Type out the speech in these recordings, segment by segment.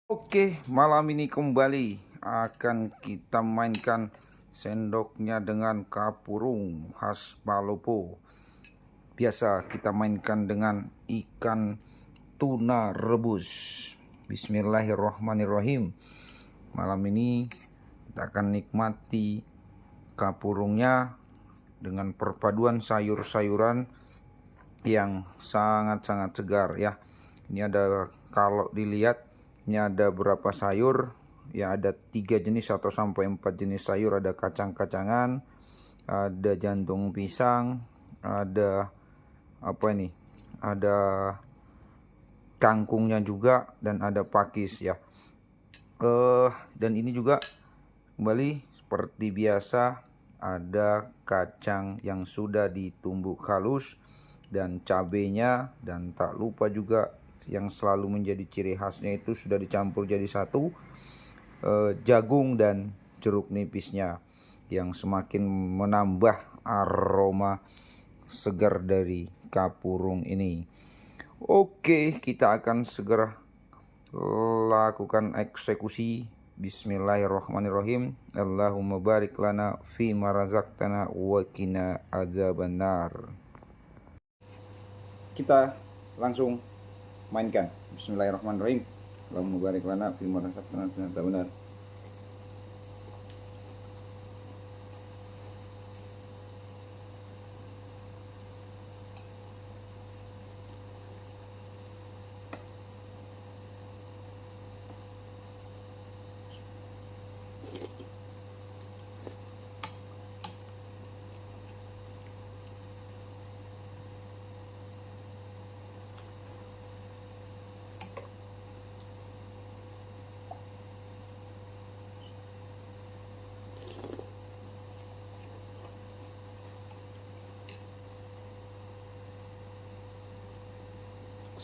Oke, malam ini kembali akan kita mainkan sendoknya dengan kapurung khas Palopo. Biasa kita mainkan dengan ikan tuna rebus. Bismillahirrahmanirrahim. Malam ini kita akan nikmati kapurungnya dengan perpaduan sayur-sayuran yang sangat-sangat segar ya. Ini ada, kalau dilihat ini ada berapa sayur ya, ada 3 jenis atau sampai 4 jenis sayur. Ada kacang-kacangan, ada jantung pisang, ada apa ini, ada kangkungnya juga, dan ada pakis ya. Dan ini juga kembali seperti biasa ada kacang yang sudah ditumbuk halus dan cabenya, dan tak lupa juga yang selalu menjadi ciri khasnya itu sudah dicampur jadi satu, jagung dan jeruk nipisnya yang semakin menambah aroma segar dari kapurung ini. Oke, kita akan segera lakukan eksekusi. Bismillahirrahmanirrahim. Allahumma barik lana fi ma razaqtana wa qina adzabannar. Kita langsung mainkan. Bismillahirrahmanirrahim. Allahumma barik lana fi ma razaqtana wa qina adzabannar.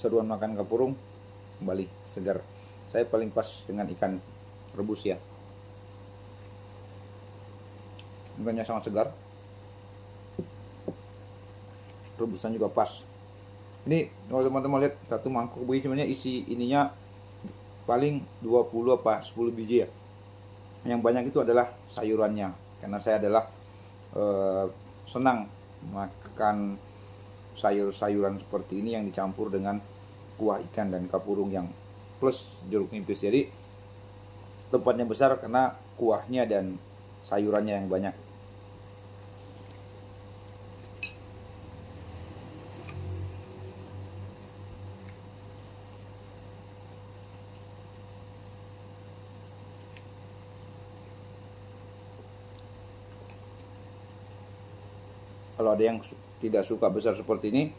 Keseruan makan kapurung kembali segar. Saya paling pas dengan ikan rebus ya. Ikannya sangat segar. Rebusan juga pas. Ini kalau teman-teman lihat satu mangkok begini sebenarnya isi ininya paling 20 apa 10 biji ya. Yang banyak itu adalah sayurannya, karena saya adalah senang makan sayur-sayuran seperti ini yang dicampur dengan kuah ikan dan kapurung yang plus jeruk nipis. Jadi tempatnya besar karena kuahnya dan sayurannya yang banyak. Kalau ada yang tidak suka besar seperti ini,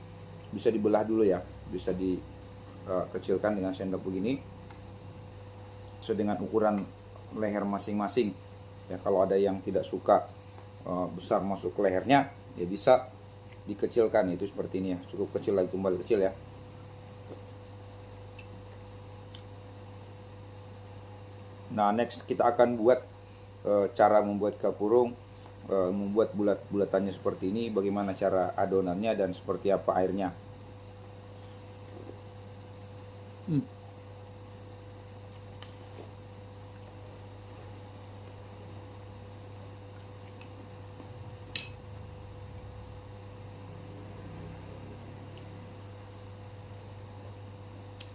bisa dibelah dulu ya, bisa dikecilkan dengan sendok begini sesuai dengan ukuran leher masing-masing ya. Kalau ada yang tidak suka besar masuk ke lehernya, ya bisa dikecilkan, itu seperti ini ya, cukup kecil lagi, kembali kecil ya. Nah, next kita akan buat cara membuat kapurung, membuat bulat-bulatannya seperti ini, bagaimana cara adonannya dan seperti apa airnya.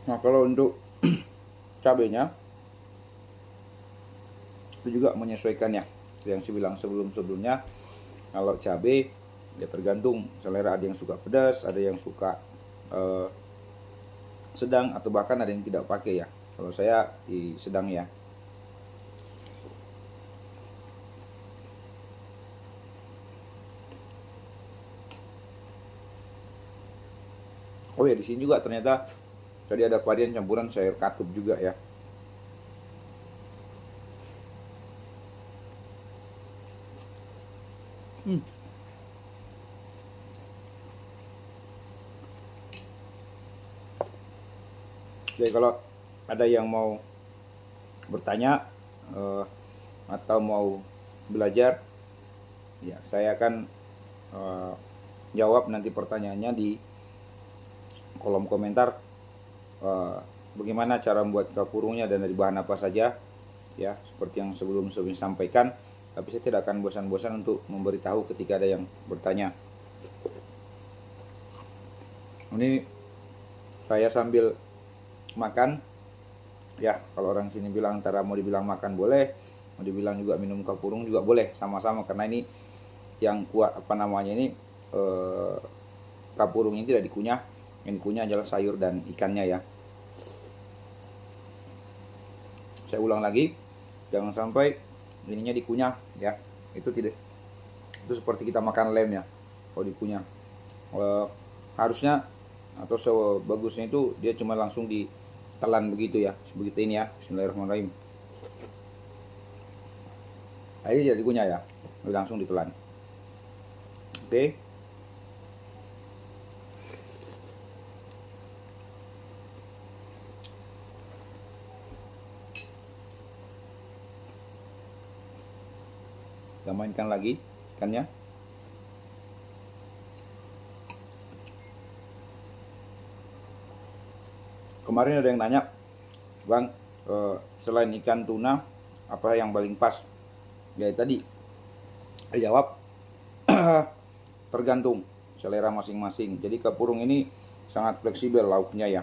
Nah, kalau untuk cabenya itu juga menyesuaikannya, yang saya bilang sebelumnya. Kalau cabai ya tergantung selera, ada yang suka pedas, ada yang suka sedang, atau bahkan ada yang tidak pakai ya. Kalau saya di sedang ya. Oh ya, di sini juga ternyata tadi ada varian campuran sayur katup juga ya. Jadi kalau ada yang mau bertanya atau mau belajar, ya saya akan jawab nanti pertanyaannya di kolom komentar. bagaimana cara membuat kapurungnya dan dari bahan apa saja, ya, seperti yang sebelum-sebelumnya sampaikan. Tapi saya tidak akan bosan-bosan untuk memberitahu ketika ada yang bertanya. Ini saya sambil makan, ya. Kalau orang sini bilang antara mau dibilang makan boleh, mau dibilang juga minum kapurung juga boleh, sama-sama, karena ini yang kuat apa namanya ini kapurung ini tidak dikunyah, yang dikunyah adalah sayur dan ikannya, ya. Saya ulang lagi, jangan sampai ininya dikunyah, ya. Itu tidak, itu seperti kita makan lem, ya. Kalau dikunyah harusnya atau sebagusnya itu dia cuma langsung ditelan begitu, ya, sebegitu ini, ya. Bismillahirrahmanirrahim. Ini tidak dikunyah, ya, langsung ditelan. Oke. Kita mainkan lagi ikannya. Kemarin ada yang nanya, Bang, selain ikan tuna apa yang paling pas? Ya tadi saya jawab, tergantung selera masing-masing. Jadi kapurung ini sangat fleksibel lauknya, ya.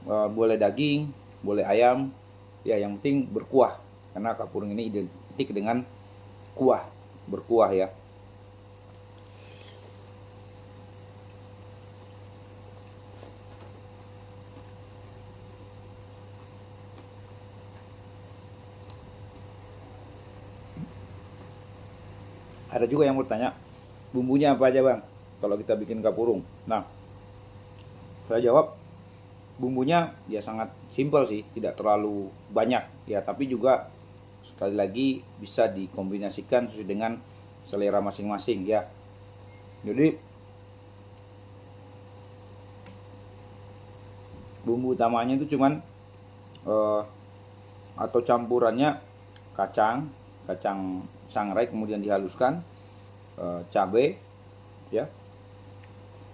Boleh daging, boleh ayam, ya, yang penting berkuah, karena kapurung ini identik dengan kuah, berkuah, ya. Ada juga yang bertanya, bumbunya apa aja, Bang, kalau kita bikin kapurung? Nah, saya jawab, bumbunya ya sangat simpel sih, tidak terlalu banyak, ya, tapi juga sekali lagi bisa dikombinasikan sesuai dengan selera masing-masing, ya. Jadi bumbu utamanya itu cuman atau campurannya kacang sangrai kemudian dihaluskan, cabai, ya,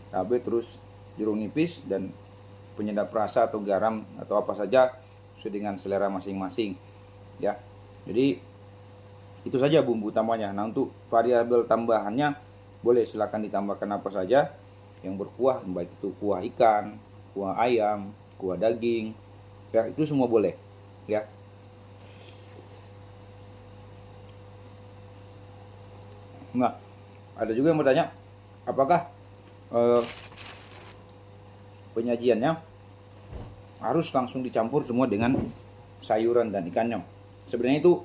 cabai, terus jeruk nipis dan penyedap rasa atau garam atau apa saja sesuai dengan selera masing-masing, ya. Jadi itu saja bumbu utamanya. Nah, untuk variabel tambahannya boleh silakan ditambahkan apa saja yang berkuah, baik itu kuah ikan, kuah ayam, kuah daging, ya, itu semua boleh, ya. Nah, ada juga yang bertanya, apakah penyajiannya harus langsung dicampur semua dengan sayuran dan ikannya? Sebenarnya itu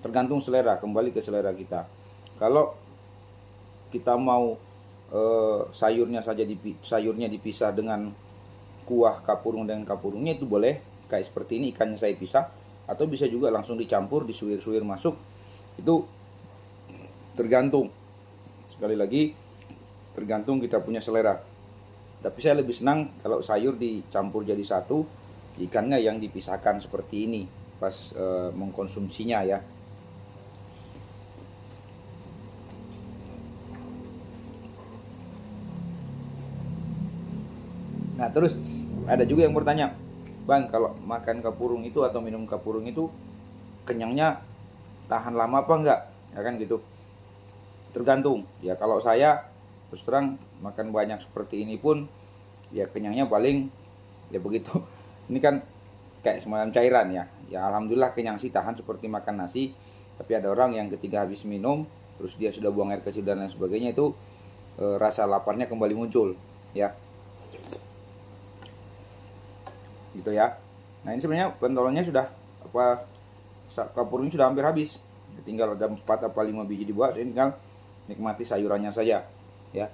tergantung selera, kembali ke selera kita. Kalau kita mau sayurnya dipisah dengan kuah kapurung dengan kapurungnya, itu boleh, kayak seperti ini, ikannya saya pisah, atau bisa juga langsung dicampur, disuir-suir masuk. Itu tergantung, sekali lagi tergantung kita punya selera. Tapi saya lebih senang kalau sayur dicampur jadi satu, ikannya yang dipisahkan seperti ini pas mengkonsumsinya, ya. Nah, terus ada juga yang bertanya, Bang, kalau makan kapurung itu atau minum kapurung itu kenyangnya tahan lama apa enggak, ya kan gitu. Tergantung, ya. Kalau saya terus terang makan banyak seperti ini pun ya kenyangnya paling ya begitu. Ini kan kayak semacam cairan, ya. Ya alhamdulillah kenyang sih, tahan seperti makan nasi. Tapi ada orang yang ketika habis minum terus dia sudah buang air kecil dan lain sebagainya, itu rasa laparnya kembali muncul, ya. Gitu, ya. Nah, ini sebenarnya pentolonnya sudah kapurnya sudah hampir habis. Tinggal ada 4 atau 5 biji dibuat, saya tinggal nikmati sayurannya saja, ya.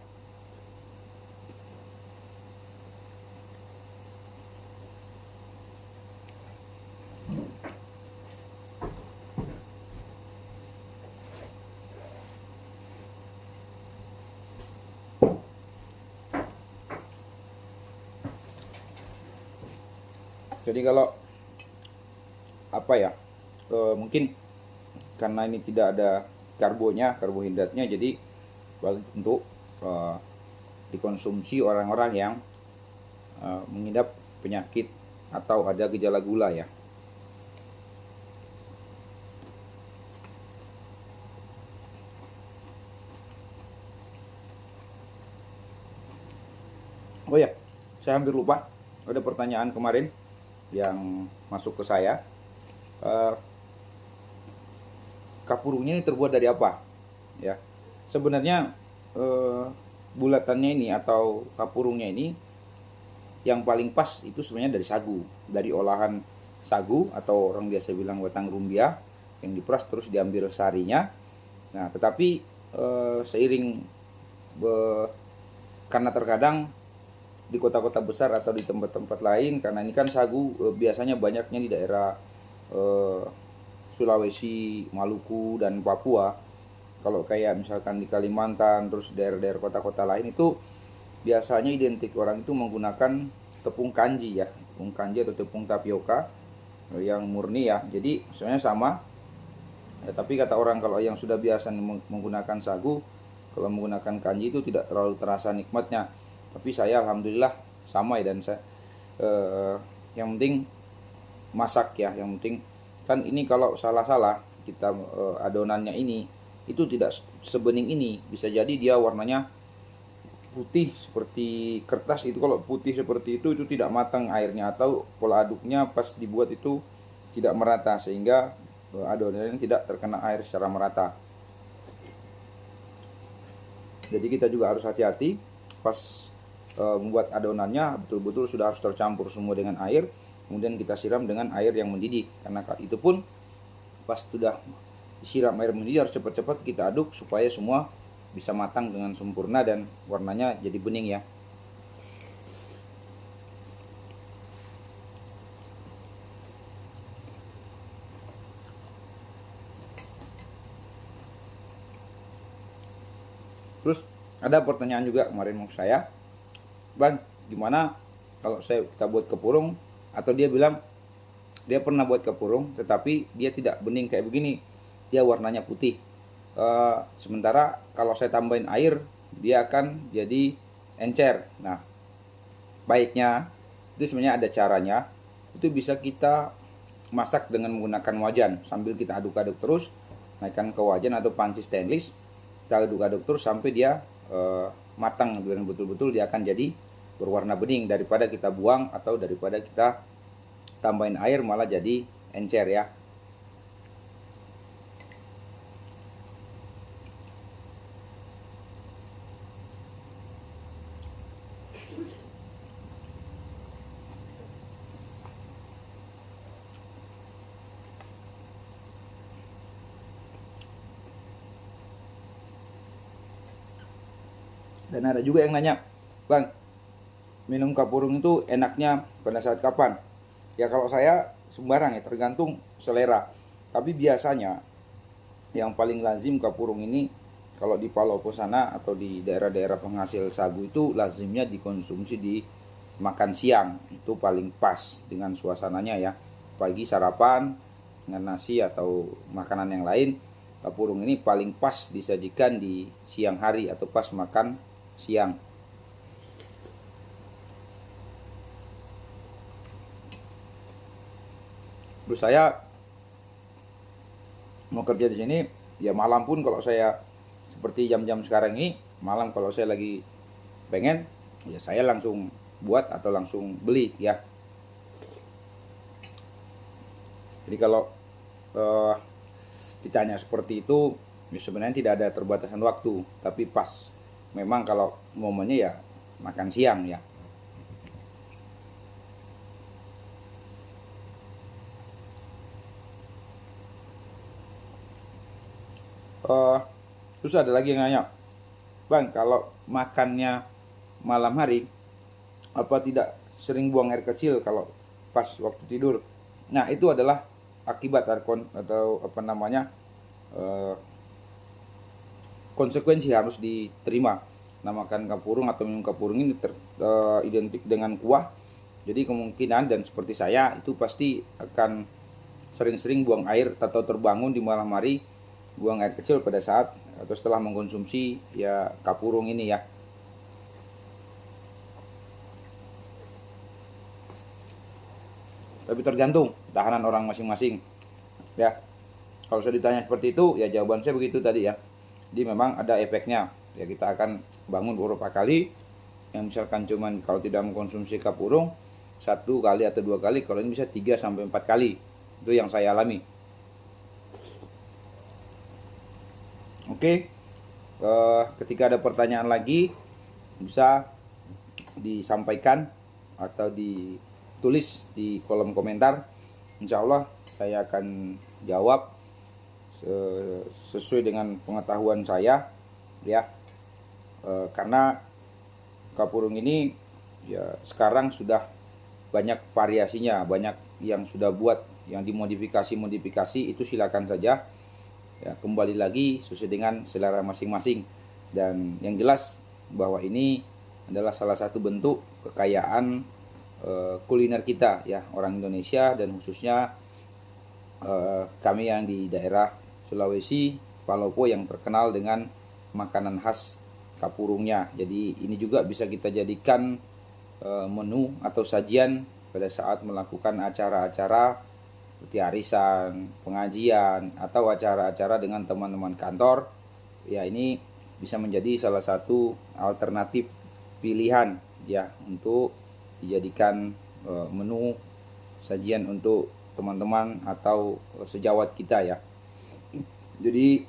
Jadi kalau apa ya, mungkin karena ini tidak ada karbohidratnya, jadi baik untuk dikonsumsi orang-orang yang mengidap penyakit atau ada gejala gula ya. Oh ya, saya hampir lupa, ada pertanyaan kemarin yang masuk ke saya. Kapurungnya ini terbuat dari apa? Ya, sebenarnya bulatannya ini atau kapurungnya ini yang paling pas itu sebenarnya dari sagu, dari olahan sagu atau orang biasa bilang batang rumbia yang diperas terus diambil sarinya. Nah, tetapi seiring karena terkadang di kota-kota besar atau di tempat-tempat lain, karena ini kan sagu biasanya banyaknya di daerah Sulawesi, Maluku, dan Papua. Kalau kayak misalkan di Kalimantan, terus daerah-daerah kota-kota lain itu biasanya identik orang itu menggunakan tepung kanji ya, tepung kanji atau tepung tapioka yang murni ya. Jadi sebenarnya sama. Ya, tapi kata orang kalau yang sudah biasa menggunakan sagu, kalau menggunakan kanji itu tidak terlalu terasa nikmatnya. Tapi saya alhamdulillah sama ya, dan saya yang penting masak ya, yang penting kan ini kalau salah-salah kita adonannya ini itu tidak sebening ini, bisa jadi dia warnanya putih seperti kertas itu. Kalau putih seperti itu tidak matang airnya, atau pola aduknya pas dibuat itu tidak merata sehingga adonannya tidak terkena air secara merata. Jadi kita juga harus hati-hati pas membuat adonannya, betul-betul sudah harus tercampur semua dengan air, kemudian kita siram dengan air yang mendidih. Karena itu pun pas sudah disiram air mendidih harus cepat-cepat kita aduk supaya semua bisa matang dengan sempurna dan warnanya jadi bening ya. Terus ada pertanyaan juga kemarin mau saya, Bang, gimana kalau kita buat kepurung, atau dia bilang dia pernah buat kepurung tetapi dia tidak bening kayak begini, dia warnanya putih. Sementara kalau saya tambahin air dia akan jadi encer. Nah, baiknya itu sebenarnya ada caranya. Itu bisa kita masak dengan menggunakan wajan sambil kita aduk-aduk terus, naikkan ke wajan atau panci stainless, kita aduk-aduk terus sampai dia matang dan betul-betul dia akan jadi berwarna bening, daripada kita buang atau daripada kita tambahin air malah jadi encer ya. Dan ada juga yang nanya, Bang, minum kapurung itu enaknya pada saat kapan? Ya kalau saya sembarang ya, tergantung selera. Tapi biasanya yang paling lazim kapurung ini kalau di Palopo sana atau di daerah-daerah penghasil sagu itu lazimnya dikonsumsi di makan siang. Itu paling pas dengan suasananya ya. Pagi sarapan dengan nasi atau makanan yang lain, kapurung ini paling pas disajikan di siang hari atau pas makan siang. Terus saya mau kerja di sini ya malam pun, kalau saya seperti jam-jam sekarang ini malam, kalau saya lagi pengen ya saya langsung buat atau langsung beli ya. Jadi kalau ditanya seperti itu ya sebenarnya tidak ada terbatasan waktu, tapi pas memang kalau momennya ya makan siang ya. Terus ada lagi yang nanya, Bang, kalau makannya malam hari apa tidak sering buang air kecil kalau pas waktu tidur? Nah, itu adalah akibat atau apa namanya konsekuensi harus diterima. Nah, makan kapurung atau minum kapurung ini identik dengan kuah. Jadi kemungkinan, dan seperti saya itu pasti akan sering-sering buang air atau terbangun di malam hari, buang air kecil pada saat atau setelah mengkonsumsi ya kapurung ini ya. tapi tergantung tahanan orang masing-masing ya. Kalau saya ditanya seperti itu, ya jawaban saya begitu tadi ya. Jadi memang ada efeknya. Ya kita akan bangun beberapa kali. Yang misalkan cuman kalau tidak mengkonsumsi kapurung 1 kali atau 2 kali, kalau ini bisa 3 sampai 4 kali. Itu yang saya alami. Oke. Ketika ada pertanyaan lagi bisa disampaikan atau ditulis di kolom komentar. Insya Allah saya akan jawab sesuai dengan pengetahuan saya ya. Karena kapurung ini ya sekarang sudah banyak variasinya, banyak yang sudah buat yang dimodifikasi itu silakan saja ya, kembali lagi sesuai dengan selera masing-masing. Dan yang jelas bahwa ini adalah salah satu bentuk kekayaan kuliner kita ya, orang Indonesia, dan khususnya kami yang di daerah Sulawesi, Palopo, yang terkenal dengan makanan khas kapurungnya. Jadi ini juga bisa kita jadikan menu atau sajian pada saat melakukan acara-acara seperti arisan, pengajian, atau acara-acara dengan teman-teman kantor. Ya ini bisa menjadi salah satu alternatif pilihan ya untuk dijadikan menu sajian untuk teman-teman atau sejawat kita ya. Jadi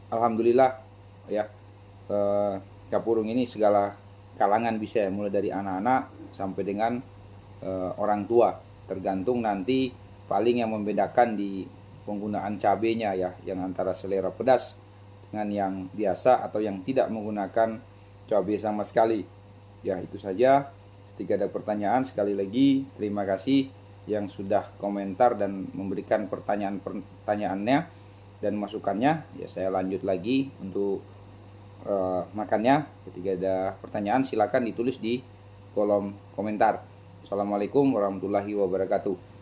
alhamdulillah ya, kapurung ini segala kalangan bisa ya, mulai dari anak-anak sampai dengan orang tua. Tergantung nanti paling yang membedakan di penggunaan cabenya ya, yang antara selera pedas dengan yang biasa atau yang tidak menggunakan cabai sama sekali. Ya itu saja. Ketika ada pertanyaan, sekali lagi terima kasih yang sudah komentar dan memberikan pertanyaannya dan masukannya. Ya saya lanjut lagi untuk makannya. Ketika ada pertanyaan silakan ditulis di kolom komentar. Assalamualaikum warahmatullahi wabarakatuh.